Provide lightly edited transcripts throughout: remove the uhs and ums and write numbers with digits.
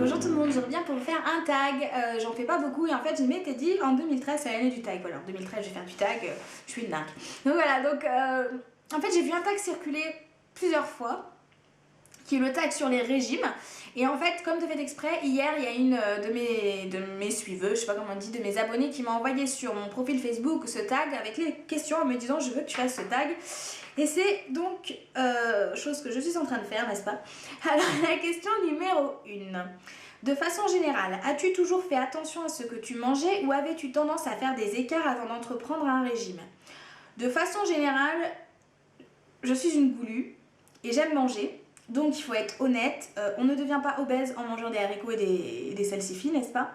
Bonjour tout le monde, je reviens pour vous faire un tag. J'en fais pas beaucoup et en fait je m'étais dit en 2013 c'est l'année du tag. Voilà, en 2013 je vais faire du tag, je suis une dingue. Donc voilà, en fait j'ai vu un tag circuler plusieurs fois, qui est le tag sur les régimes. Et en fait, comme de fait exprès, hier il y a une de mes suiveuses, je sais pas comment on dit, de mes abonnés qui m'a envoyé sur mon profil Facebook ce tag avec les questions en me disant je veux que tu fasses ce tag. Et c'est donc chose que je suis en train de faire, n'est-ce pas? Alors la question numéro 1. De façon générale, as-tu toujours fait attention à ce que tu mangeais ou avais-tu tendance à faire des écarts avant d'entreprendre un régime? De façon générale, je suis une goulue et j'aime manger. Donc il faut être honnête, on ne devient pas obèse en mangeant des haricots et des salsifis, n'est-ce pas?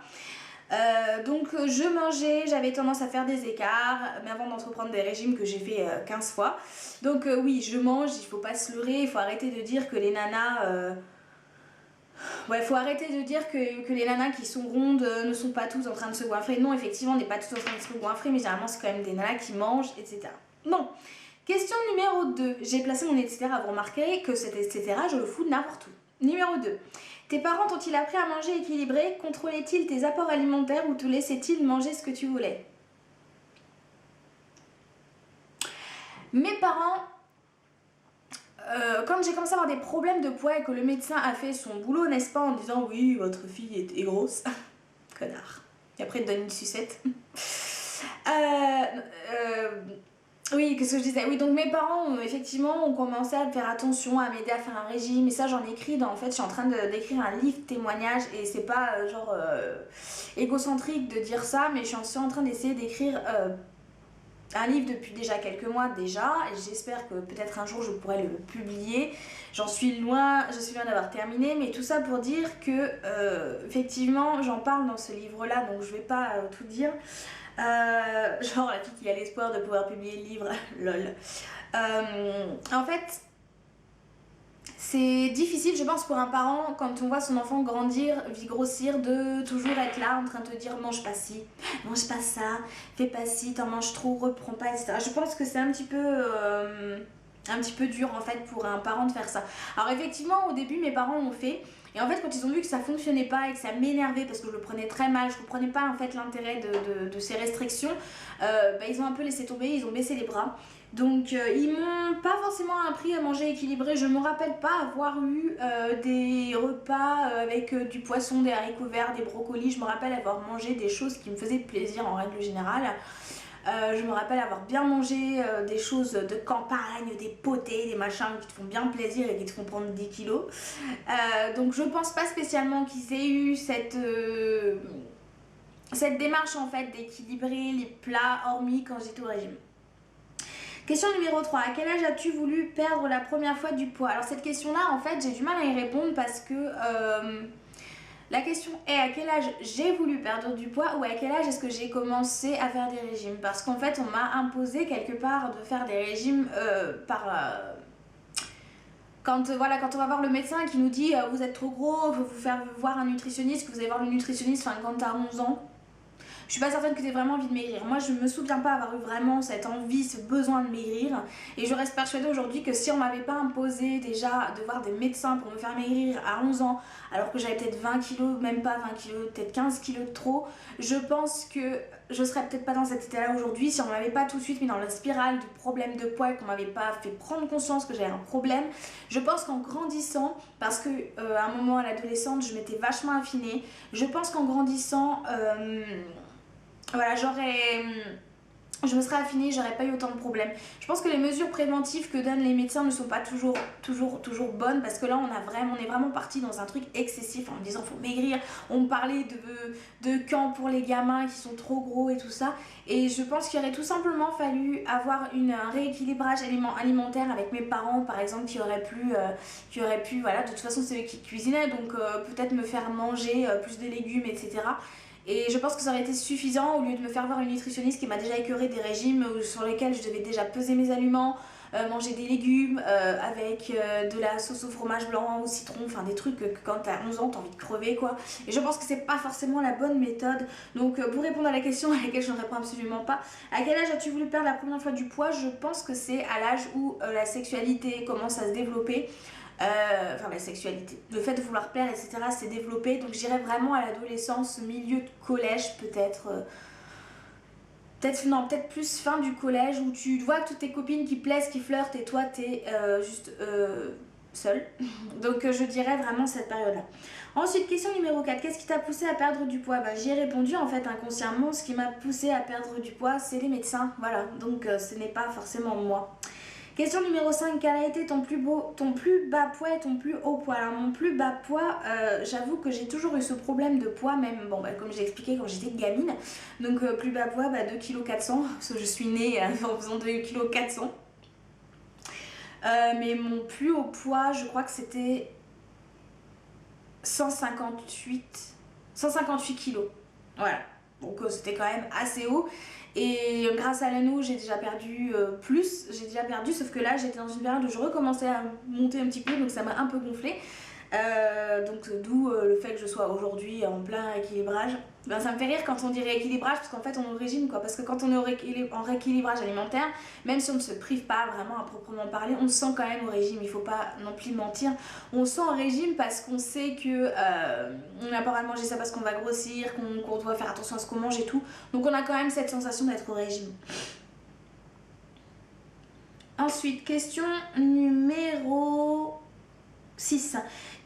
Donc je mangeais, j'avais tendance à faire des écarts, mais avant d'entreprendre des régimes que j'ai fait 15 fois. Donc oui, je mange, il faut pas se leurrer, il faut arrêter de dire que les nanas... Ouais, faut arrêter de dire que les nanas qui sont rondes ne sont pas toutes en train de se goinfrer. Non, effectivement, on n'est pas toutes en train de se goinfrer, mais généralement c'est quand même des nanas qui mangent, etc. Bon, question numéro 2. J'ai placé mon etc. Vous remarquerez que cet etc. je le fous n'importe où. Numéro 2. Tes parents t'ont-ils appris à manger équilibré? Contrôlaient-ils tes apports alimentaires ou te laissaient-ils manger ce que tu voulais? Mes parents, quand j'ai commencé à avoir des problèmes de poids et que le médecin a fait son boulot, n'est-ce pas, en disant oui, votre fille est grosse. Connard. Et après, il te donne une sucette. Oui, qu'est-ce que je disais? Oui, donc mes parents, effectivement, ont commencé à faire attention, à m'aider à faire un régime. Et ça, j'en écris en fait, je suis en train d'écrire un livre témoignage. Et c'est pas égocentrique de dire ça, mais je suis aussi en train d'essayer d'écrire un livre depuis déjà quelques mois déjà. Et j'espère que peut-être un jour je pourrai le publier. Je suis loin d'avoir terminé. Mais tout ça pour dire que, effectivement, j'en parle dans ce livre-là, donc je vais pas tout dire. Genre la fille qui a l'espoir de pouvoir publier le livre, lol. En fait, c'est difficile, je pense, pour un parent, quand on voit son enfant grandir, grossir, de toujours être là en train de te dire mange pas ci, mange pas ça, fais pas ci, t'en manges trop, reprends pas, etc. Je pense que c'est un petit peu dur en fait pour un parent de faire ça. Alors effectivement, au début, mes parents l'ont fait. Et en fait, quand ils ont vu que ça fonctionnait pas et que ça m'énervait parce que je le prenais très mal, je comprenais pas en fait l'intérêt de ces restrictions, ils ont un peu laissé tomber, ils ont baissé les bras. Donc ils m'ont pas forcément appris à manger équilibré. Je me rappelle pas avoir eu des repas avec du poisson, des haricots verts, des brocolis. Je me rappelle avoir mangé des choses qui me faisaient plaisir en règle générale. Je me rappelle avoir bien mangé des choses de campagne, des potées, des machins qui te font bien plaisir et qui te font prendre 10 kilos. Donc je pense pas spécialement qu'ils aient eu cette démarche en fait d'équilibrer les plats hormis quand j'étais au régime. Question numéro 3. À quel âge as-tu voulu perdre la première fois du poids? Alors cette question-là, en fait, j'ai du mal à y répondre parce que la question est à quel âge j'ai voulu perdre du poids ou à quel âge est-ce que j'ai commencé à faire des régimes? Parce qu'en fait, on m'a imposé quelque part de faire des régimes quand on va voir le médecin qui nous dit vous êtes trop gros, faut vous faire voir un nutritionniste, que vous allez voir le nutritionniste quand t'as 11 ans. Je suis pas certaine que tu aies vraiment envie de maigrir. Moi, je me souviens pas avoir eu vraiment cette envie, ce besoin de maigrir. Et je reste persuadée aujourd'hui que si on m'avait pas imposé déjà de voir des médecins pour me faire maigrir à 11 ans, alors que j'avais peut-être 20 kilos, même pas 20 kilos, peut-être 15 kilos de trop, je pense que je serais peut-être pas dans cet état-là aujourd'hui si on m'avait pas tout de suite mis dans la spirale du problème de poids et qu'on m'avait pas fait prendre conscience que j'avais un problème. Je pense qu'en grandissant, parce que à un moment à l'adolescente, je m'étais vachement affinée, je pense qu'en grandissant... voilà, je me serais affinée, j'aurais pas eu autant de problèmes. Je pense que les mesures préventives que donnent les médecins ne sont pas toujours bonnes parce que là on est vraiment parti dans un truc excessif en me disant faut maigrir. On me parlait de camps pour les gamins qui sont trop gros et tout ça. Et je pense qu'il aurait tout simplement fallu avoir un rééquilibrage alimentaire avec mes parents par exemple qui auraient pu, voilà, de toute façon c'est eux qui cuisinaient donc peut-être me faire manger plus de légumes, etc. Et je pense que ça aurait été suffisant au lieu de me faire voir une nutritionniste qui m'a déjà écœuré des régimes sur lesquels je devais déjà peser mes aliments, manger des légumes avec de la sauce au fromage blanc, au citron, enfin des trucs que quand t'as 11 ans t'as envie de crever quoi. Et je pense que c'est pas forcément la bonne méthode. Donc pour répondre à la question à laquelle je ne réponds absolument pas, à quel âge as-tu voulu perdre la première fois du poids? Je pense que c'est à l'âge où la sexualité commence à se développer. enfin la sexualité, le fait de vouloir plaire, etc. s'est développé. Donc j'irais vraiment à l'adolescence, milieu de collège peut-être. Peut-être plus fin du collège où tu vois que toutes tes copines qui plaisent, qui flirtent et toi t'es juste seule. Donc je dirais vraiment cette période-là. Ensuite, question numéro 4. Qu'est-ce qui t'a poussé à perdre du poids? J'y ai répondu en fait inconsciemment. Ce qui m'a poussé à perdre du poids, c'est les médecins. Voilà, donc ce n'est pas forcément moi. Question numéro 5, quel a été ton plus bas poids et ton plus haut poids? Alors mon plus bas poids, j'avoue que j'ai toujours eu ce problème de poids, même comme j'ai expliqué quand j'étais gamine. Donc plus bas poids, 2,4 kg, parce que je suis née en faisant 2,4 kg. Mais mon plus haut poids, je crois que c'était 158 kilos. Voilà, donc c'était quand même assez haut. Et grâce à l'anneau, j'ai déjà perdu sauf que là j'étais dans une période où je recommençais à monter un petit peu, donc ça m'a un peu gonflé. Donc d'où le fait que je sois aujourd'hui en plein équilibrage. Ça me fait rire quand on dit rééquilibrage, parce qu'en fait on est au régime quoi. Parce que quand on est en rééquilibrage alimentaire, même si on ne se prive pas vraiment à proprement parler, on se sent quand même au régime. Il faut pas non plus mentir. On se sent au régime parce qu'on sait que on n'a pas à manger ça parce qu'on va grossir, qu'on doit faire attention à ce qu'on mange et tout. Donc on a quand même cette sensation d'être au régime. Ensuite, question numéro 6.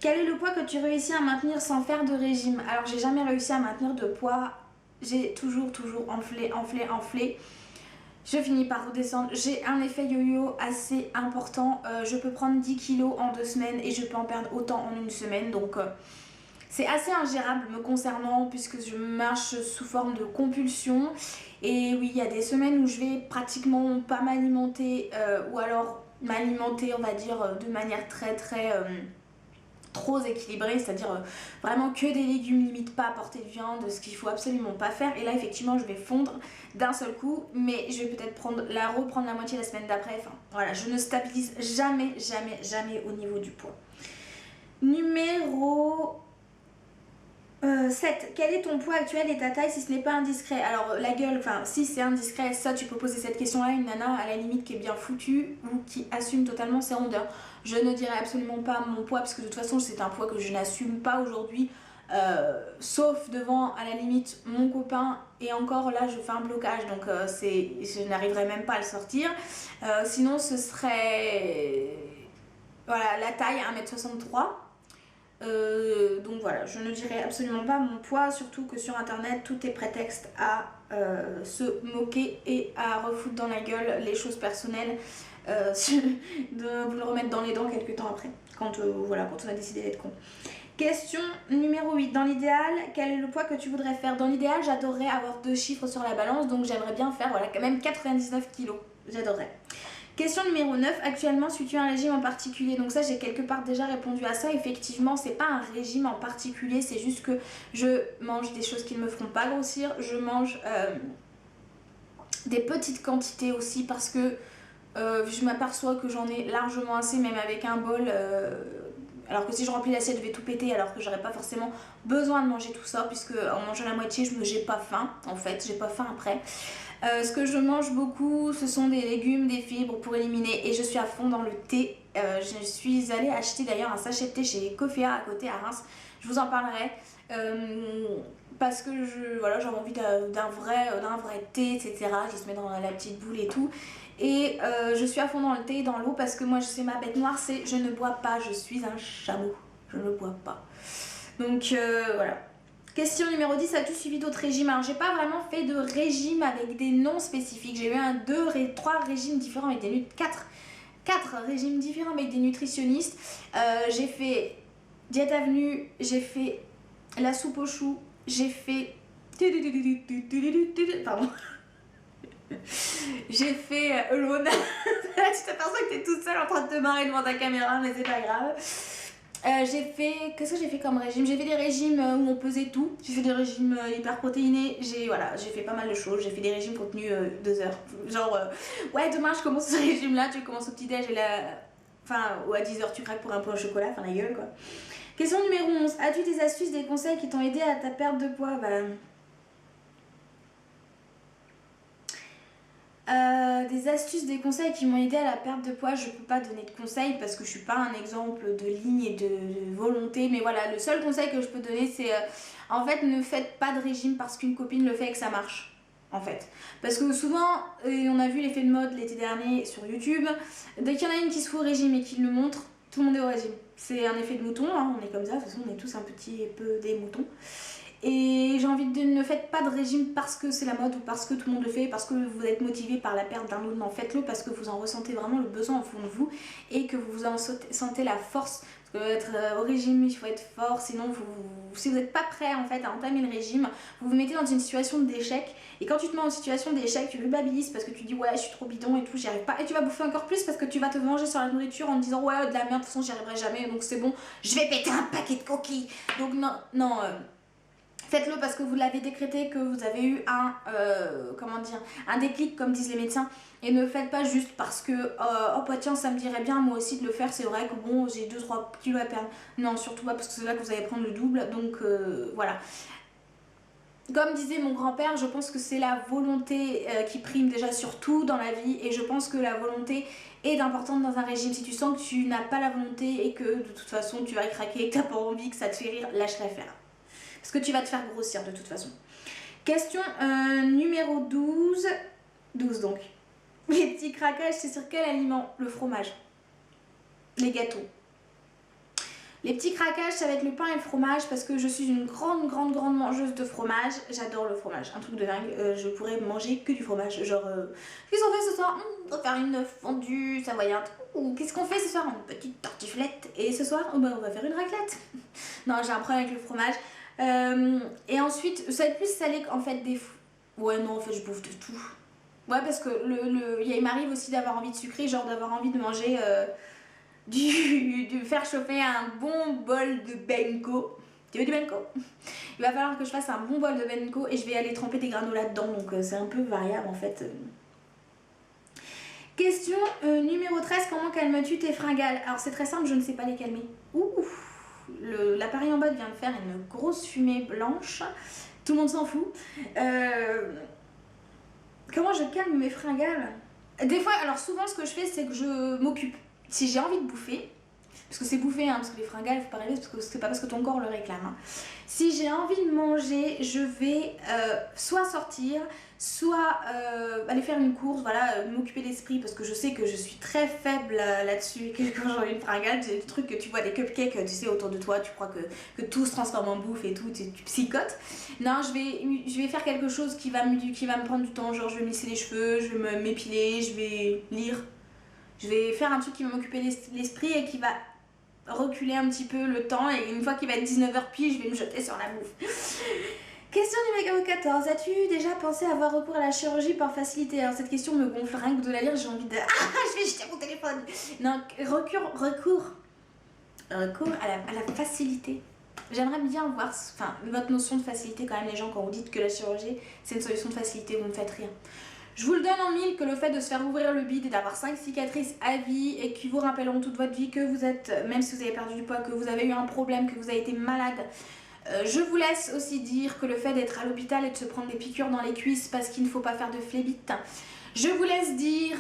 Quel est le poids que tu réussis à maintenir sans faire de régime? Alors j'ai jamais réussi à maintenir de poids, j'ai toujours enflé. Je finis par redescendre, j'ai un effet yo-yo assez important, je peux prendre 10 kilos en 2 semaines et je peux en perdre autant en une semaine, donc c'est assez ingérable me concernant puisque je marche sous forme de compulsion. Et oui, il y a des semaines où je vais pratiquement pas m'alimenter ou alors m'alimenter on va dire de manière très trop équilibrée, c'est-à-dire vraiment que des légumes, limite pas apporter de viande, ce qu'il faut absolument pas faire. Et là effectivement je vais fondre d'un seul coup, mais je vais peut-être reprendre la moitié la semaine d'après. Enfin voilà, je ne stabilise jamais au niveau du poids. Numéro 7. Quel est ton poids actuel et ta taille si ce n'est pas indiscret? Alors la gueule, si c'est indiscret, ça tu peux poser cette question là à une nana à la limite qui est bien foutue ou qui assume totalement ses rondeurs. Je ne dirais absolument pas mon poids parce que de toute façon c'est un poids que je n'assume pas aujourd'hui, sauf devant à la limite mon copain, et encore là je fais un blocage, donc je n'arriverai même pas à le sortir. Sinon ce serait voilà, la taille 1,63 m. Donc voilà, je ne dirais absolument pas mon poids, surtout que sur internet tout est prétexte à se moquer et à refoutre dans la gueule les choses personnelles, de vous le remettre dans les dents quelques temps après, quand on a décidé d'être con. Question numéro 8. Dans l'idéal, quel est le poids que tu voudrais faire? Dans l'idéal, j'adorerais avoir 2 chiffres sur la balance, donc j'aimerais bien faire quand même 99 kilos, j'adorerais. Question numéro 9. Actuellement, suis-tu un régime en particulier? Donc ça, j'ai quelque part déjà répondu à ça. Effectivement, c'est pas un régime en particulier, c'est juste que je mange des choses qui ne me feront pas grossir. Je mange des petites quantités aussi parce que je m'aperçois que j'en ai largement assez, même avec un bol. Alors que si je remplis l'assiette, je vais tout péter, alors que j'aurais pas forcément besoin de manger tout ça, puisque en mangeant la moitié, j'ai pas faim en fait, j'ai pas faim après. Ce que je mange beaucoup, ce sont des légumes, des fibres pour éliminer, et je suis à fond dans le thé. Je suis allée acheter d'ailleurs un sachet de thé chez Coffea à côté à Reims, je vous en parlerai. Parce que j'avais envie d'un vrai thé, etc. qui se met dans la petite boule et tout. Et je suis à fond dans le thé et dans l'eau parce que moi, c'est ma bête noire, c'est je ne bois pas, je suis un chameau. Je ne bois pas. Donc voilà. Question numéro 10, as-tu suivi d'autres régimes? Alors j'ai pas vraiment fait de régime avec des noms spécifiques. J'ai eu 3 régimes différents avec des 4 régimes différents avec des nutritionnistes. J'ai fait Diète Avenue, j'ai fait la soupe aux choux, j'ai fait... Pardon. J'ai fait Alone. Tu t'aperçois que t'es toute seule en train de te marrer devant ta caméra, mais c'est pas grave. Qu'est-ce que j'ai fait comme régime? J'ai fait des régimes où on pesait tout. J'ai fait des régimes hyper protéinés. J'ai fait pas mal de choses. J'ai fait des régimes contenus 2 heures. Genre, ouais, demain je commence ce régime là. Tu commences au petit-déj et là. Ou à 10h tu craques pour un peu au chocolat. Enfin, la gueule quoi. Question numéro 11. As-tu des astuces, des conseils qui t'ont aidé à ta perte de poids? Des astuces, des conseils qui m'ont aidé à la perte de poids, je peux pas donner de conseils parce que je suis pas un exemple de ligne et de volonté, mais voilà, le seul conseil que je peux donner c'est en fait ne faites pas de régime parce qu'une copine le fait et que ça marche. En fait, parce que souvent, on a vu l'effet de mode l'été dernier sur YouTube, dès qu'il y en a une qui se fout au régime et qui le montre, tout le monde est au régime. C'est un effet de mouton, hein, on est comme ça, de toute façon on est tous un petit peu des moutons. Et j'ai envie de dire, ne faites pas de régime parce que c'est la mode ou parce que tout le monde le fait, parce que vous êtes motivé par la perte d'un autre. Non, faites-le parce que vous en ressentez vraiment le besoin au fond de vous et que vous en sentez la force. Parce que être au régime, il faut être fort, sinon si vous n'êtes pas prêt en fait à entamer le régime, vous vous mettez dans une situation d'échec. Et quand tu te mets en situation d'échec, tu culpabilises parce que tu dis ouais, je suis trop bidon et tout, j'y arrive pas. Et tu vas bouffer encore plus parce que tu vas te venger sur la nourriture en te disant ouais, de la merde, de toute façon, j'y arriverai jamais, donc c'est bon, je vais péter un paquet de coquilles. Donc non. Faites-le parce que vous l'avez décrété, que vous avez eu un déclic comme disent les médecins. Et ne le faites pas juste parce que oh bah tiens ça me dirait bien moi aussi de le faire, c'est vrai que bon j'ai 2-3 kilos à perdre. Non surtout pas parce que c'est là que vous allez prendre le double, donc voilà. Comme disait mon grand-père, je pense que c'est la volonté qui prime déjà sur tout dans la vie et je pense que la volonté est importante dans un régime. Si tu sens que tu n'as pas la volonté et que de toute façon tu vas craquer, que tu n'as pas envie, que ça te fait rire, lâche l'affaire. Parce que tu vas te faire grossir de toute façon. Question numéro 12. 12 donc. Les petits craquages, c'est sur quel aliment? Le fromage. Les gâteaux. Les petits craquages, ça va être le pain et le fromage parce que je suis une grande mangeuse de fromage. J'adore le fromage, un truc de dingue. Je pourrais manger que du fromage. Genre, qu'est-ce qu'on fait ce soir? On va faire une fondue savoyarde. Ou qu'est-ce qu'on fait ce soir? Une petite tartiflette. Et ce soir, on va faire une raclette. Non, j'ai un problème avec le fromage. Et ensuite, ça va être plus salé qu'en fait des... Ouais, non, en fait, je bouffe de tout. Ouais, parce que il m'arrive aussi d'avoir envie de sucrer, genre d'avoir envie de manger... de faire chauffer un bon bol de benko. Tu veux du benko? Il va falloir que je fasse un bon bol de benko et je vais aller tremper des granolas dedans, donc c'est un peu variable en fait. Question numéro 13, comment calmes-tu tes fringales? Alors c'est très simple, je ne sais pas les calmer. Ouh, l'appareil en bas vient de faire une grosse fumée blanche, tout le monde s'en fout. Comment je calme mes fringales? Des fois, alors souvent ce que je fais c'est que je m'occupe. Si j'ai envie de bouffer, parce que c'est bouffer, hein, parce que les fringales, il faut pas rêver, parce que c'est pas parce que ton corps le réclame. Hein. Si j'ai envie de manger, je vais soit sortir, soit aller faire une course, voilà, m'occuper l'esprit, parce que je sais que je suis très faible là-dessus, que quand j'ai une fringale, c'est des trucs que tu vois, des cupcakes, tu sais, autour de toi, tu crois que tout se transforme en bouffe et tout, tu psychotes. Non, je vais faire quelque chose qui va me prendre du temps, genre je vais me lisser les cheveux, je vais m'épiler, je vais lire. Je vais faire un truc qui va m'occuper l'esprit et qui va reculer un petit peu le temps. Et une fois qu'il va être 19h pile, je vais me jeter sur la bouffe. Question numéro 14. As-tu déjà pensé avoir recours à la chirurgie par facilité? Alors cette question me gonfle, rien que de la lire, j'ai envie de... Ah, je vais jeter mon téléphone. Non, recours à la facilité. J'aimerais bien voir votre notion de facilité quand même, les gens, quand vous dites que la chirurgie, c'est une solution de facilité, vous me faites rire. Je vous le donne en mille que le fait de se faire ouvrir le bide et d'avoir 5 cicatrices à vie et qui vous rappelleront toute votre vie que vous êtes, même si vous avez perdu du poids, que vous avez eu un problème, que vous avez été malade. Je vous laisse aussi dire que le fait d'être à l'hôpital et de se prendre des piqûres dans les cuisses parce qu'il ne faut pas faire de phlébite. Je vous laisse dire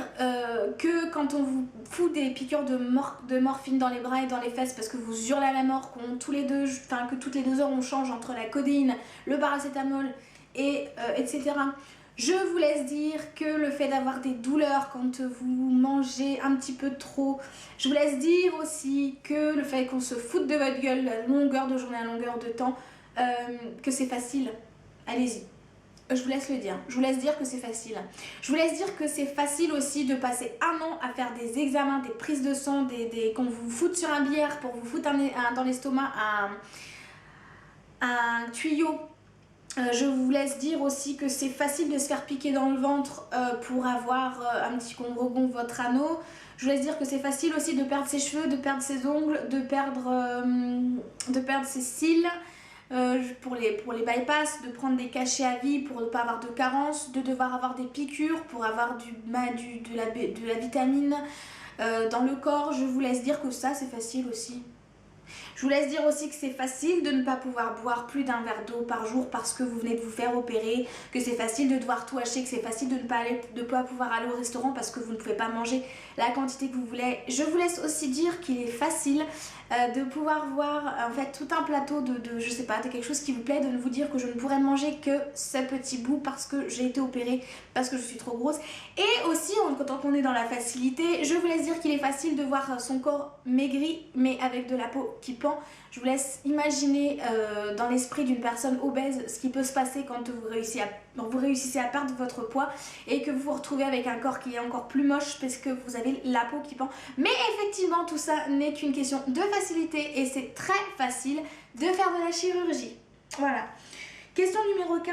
que quand on vous fout des piqûres de morphine dans les bras et dans les fesses parce que vous hurlez à la mort, que toutes les 2 heures on change entre la codéine, le paracétamol et etc. Je vous laisse dire que le fait d'avoir des douleurs quand vous mangez un petit peu trop. Je vous laisse dire aussi que le fait qu'on se foute de votre gueule à longueur de journée, à longueur de temps, que c'est facile. Allez-y. Je vous laisse le dire. Je vous laisse dire que c'est facile. Je vous laisse dire que c'est facile aussi de passer 1 an à faire des examens, des prises de sang, qu'on vous foute sur un billard pour vous foutre dans l'estomac un tuyau. Je vous laisse dire aussi que c'est facile de se faire piquer dans le ventre pour avoir un petit rebond de votre anneau. Je vous laisse dire que c'est facile aussi de perdre ses cheveux, de perdre ses ongles, de perdre ses cils pour les bypass, de prendre des cachets à vie pour ne pas avoir de carence, de devoir avoir des piqûres pour avoir de la vitamine dans le corps. Je vous laisse dire que ça c'est facile aussi. Je vous laisse dire aussi que c'est facile de ne pas pouvoir boire plus d'un verre d'eau par jour parce que vous venez de vous faire opérer, que c'est facile de devoir tout acheter, que c'est facile de ne pas pouvoir aller au restaurant parce que vous ne pouvez pas manger la quantité que vous voulez. Je vous laisse aussi dire qu'il est facile de pouvoir voir en fait tout un plateau je sais pas, de quelque chose qui vous plaît, de ne vous dire que je ne pourrais manger que ce petit bout parce que j'ai été opérée, parce que je suis trop grosse. Et aussi, quand on est dans la facilité, je vous laisse dire qu'il est facile de voir son corps maigri mais avec de la peau qui pend. Je vous laisse imaginer dans l'esprit d'une personne obèse ce qui peut se passer quand vous réussissez à perdre votre poids et que vous vous retrouvez avec un corps qui est encore plus moche parce que vous avez la peau qui pend. Mais effectivement, tout ça n'est qu'une question de facilité et c'est très facile de faire de la chirurgie. Voilà. Question numéro 15.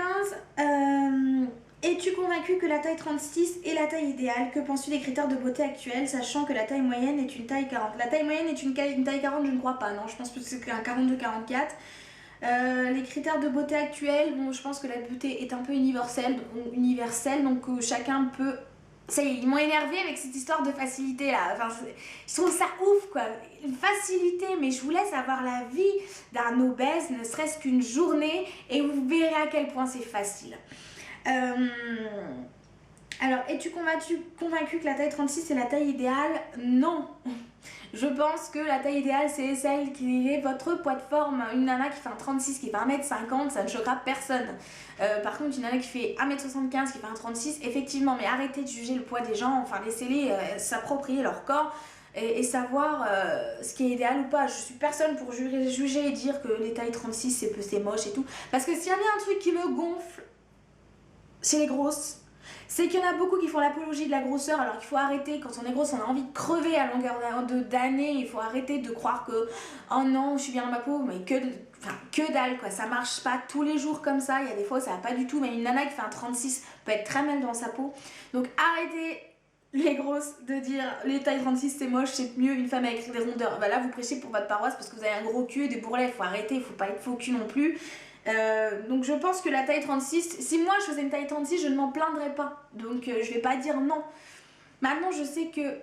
Es-tu convaincu que la taille 36 est la taille idéale? Que penses-tu des critères de beauté actuels, sachant que la taille moyenne est une taille 40? La taille moyenne est une taille 40, je ne crois pas, non, je pense que c'est un 42-44. Les critères de beauté actuels, bon, je pense que la beauté est un peu universelle, donc chacun peut... Ça y est, ils m'ont énervé avec cette histoire de facilité là, enfin, je trouve ça ouf quoi, une facilité, mais je vous laisse avoir la vie d'un obèse, ne serait-ce qu'une journée, et vous verrez à quel point c'est facile. Alors, es-tu convaincu que la taille 36 est la taille idéale? Non. Je pense que la taille idéale, c'est celle qui est votre poids de forme. Une nana qui fait un 36, qui fait 1m50, ça ne choquera personne. Par contre, une nana qui fait 1m75, qui fait un 36, effectivement, mais arrêtez de juger le poids des gens, enfin, laissez-les s'approprier leur corps et savoir ce qui est idéal ou pas. Je suis personne pour juger et dire que les tailles 36, c'est moche et tout. Parce que s'il y a bien un truc qui me gonfle, c'est les grosses. C'est qu'il y en a beaucoup qui font l'apologie de la grosseur, alors qu'il faut arrêter. Quand on est grosse, on a envie de crever à longueur d'année. Il faut arrêter de croire que oh non, je suis bien dans ma peau, mais que dalle quoi. Ça marche pas tous les jours comme ça. Il y a des fois ça va pas du tout. Mais une nana qui fait un 36 peut être très mal dans sa peau. Donc arrêtez les grosses de dire les tailles 36 c'est moche, c'est mieux une femme avec des rondeurs. Bah là vous prêchez pour votre paroisse parce que vous avez un gros cul et des bourrelets. Il faut arrêter, il faut pas être faux cul non plus. Donc je pense que la taille 36, si moi je faisais une taille 36, je ne m'en plaindrais pas. Donc je vais pas dire non. Maintenant je sais que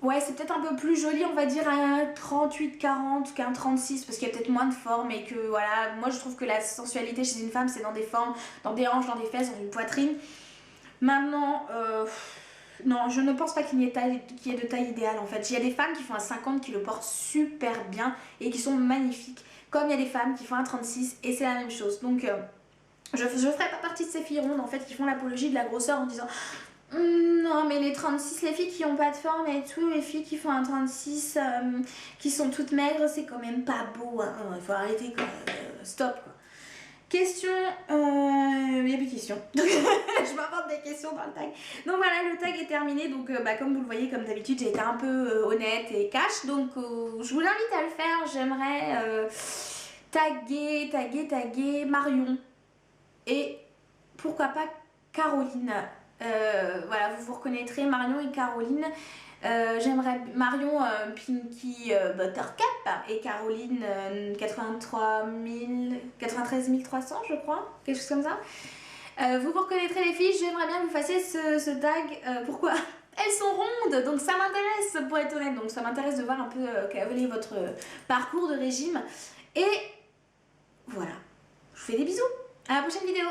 ouais, c'est peut-être un peu plus joli, on va dire un 38-40 qu'un 36 parce qu'il y a peut-être moins de forme et que voilà, moi je trouve que la sensualité chez une femme c'est dans des formes, dans des hanches, dans des fesses, dans une poitrine. Maintenant, non, je ne pense pas qu'il y ait de taille idéale en fait. Il y a des femmes qui font un 50 qui le portent super bien et qui sont magnifiques. Comme il y a des femmes qui font un 36 et c'est la même chose. Donc je ferai pas partie de ces filles rondes en fait qui font l'apologie de la grosseur en disant non mais les 36, les filles qui ont pas de forme et tout, les filles qui font un 36 qui sont toutes maigres, c'est quand même pas beau hein. Il faut arrêter quoi, stop quoi. Question, il n'y a plus de questions. Je m'invente des questions dans le tag. Donc voilà, le tag est terminé. Donc comme vous le voyez, comme d'habitude, j'ai été un peu honnête et cash. Donc je vous invite à le faire. J'aimerais taguer Marion. Et pourquoi pas Caroline. Voilà, vous reconnaîtrez Marion et Caroline. J'aimerais Marion Pinky Buttercup et Caroline 93 300 je crois, quelque chose comme ça. Vous reconnaîtrez les filles, j'aimerais bien que vous fassiez ce tag. Pourquoi? Elles sont rondes, donc ça m'intéresse pour être honnête, donc ça m'intéresse de voir un peu quel est votre parcours de régime. Et voilà, je vous fais des bisous, à la prochaine vidéo.